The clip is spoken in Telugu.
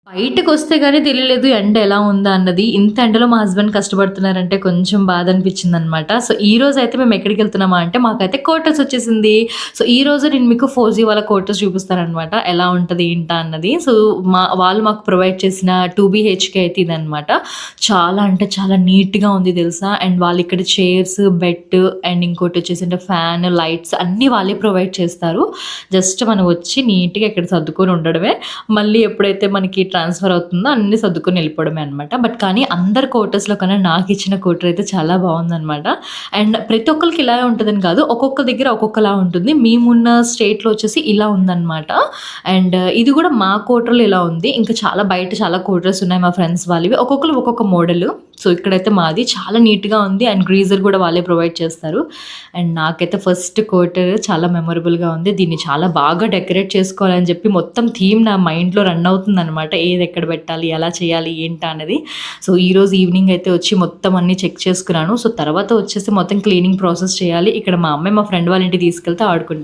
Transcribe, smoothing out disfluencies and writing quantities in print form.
బయటకొస్తే గాని తెలియలేదు ఎండ ఎలా ఉందా అన్నది. ఇంత ఎండలో మా హస్బెండ్ కష్టపడుతున్నారంటే కొంచెం బాధ అనిపించిందనమాట. సో, ఈరోజైతే మేము ఎక్కడికెళ్తున్నామా అంటే మాకైతే క్వార్టర్స్ వచ్చేసింది. సో, ఈరోజు నేను మీకు 4జీ వాళ్ళ క్వార్టర్స్ చూపిస్తాననమాట. ఎలా ఉంటది ఏంటా అన్నది. సో, వాళ్ళు మాకు ప్రొవైడ్ చేసిన 2 బీహెచ్‌కే అయితే ఇదనమాట. చాలా అంటే చాలా నీట్‌గా ఉంది తెలుసా! అండ్ వాళ్ళిక్కడ చైర్స్, బెడ్ అండ్ ఇంకోటొచ్చేసి ఫ్యాన్, లైట్స్ అన్నీ వాళ్ళే ప్రొవైడ్ చేస్తారు. జస్ట్ మనం వచ్చి నీట్‌గా ఇక్కడ సర్దుకొని ఉండడమే. మళ్ళీ ఎప్పుడైతే మనకి ట్రాన్స్‌ఫర్ అవుతుందో అన్నీ సర్దుకొని వెళ్ళిపోవడమే అనమాట. బట్ కానీ అందరి క్వార్టర్స్‌లో కన్నా నాకిచ్చిన క్వార్టర్ అయితే చాలా బావుందనమాట. అండ్ ప్రతి ఒక్కళ్ళకి ఇలాగే ఉంటదని కాదు. ఒక్కొక్క దగ్గర ఒక్కొక్కలా ఉంటుంది. మేమున్న స్టేట్‌లో వచ్చేసి ఇలా ఉందనమాట. అండ్ ఇది కూడా మా క్వార్టర్‌లో ఇలా ఉంది. ఇంకా చాలా బయట చాలా క్వార్టర్స్ ఉన్నాయి మా ఫ్రెండ్స్ వాళ్ళవి. ఒక్కొక్కళ్ళు ఒక్కొక్క మోడలు. సో, ఇక్కడైతే మాది చాలా నీట్‌గా ఉంది. అండ్ గ్రీజర్ కూడా వాళ్ళే ప్రొవైడ్ చేస్తారు. అండ్ నాకైతే ఫస్ట్ క్వార్టర్ చాలా మెమరబుల్‌గా ఉంది. దీన్ని చాలా బాగా డెకరేట్ చేసుకోవాలని చెప్పి మొత్తం థీమ్ నా మైండ్‌లో రన్ అవుతుందనమాట. ఏది ఎక్కడ పెట్టాలి? ఎలా చేయాలి? ఏంటా అనేది. సో, ఈరోజు ఈవినింగ్ అయితే వచ్చి మొత్తం అన్నీ చెక్ చేసుకున్నాను. సో, తర్వాత వచ్చేసి మొత్తం క్లీనింగ్ ప్రాసెస్ చేయాలి. ఇక్కడ మా అమ్మాయి మా ఫ్రెండ్ వాళ్ళ ఇంటికి తీసుకెళ్తే ఆడుకుంటుంది.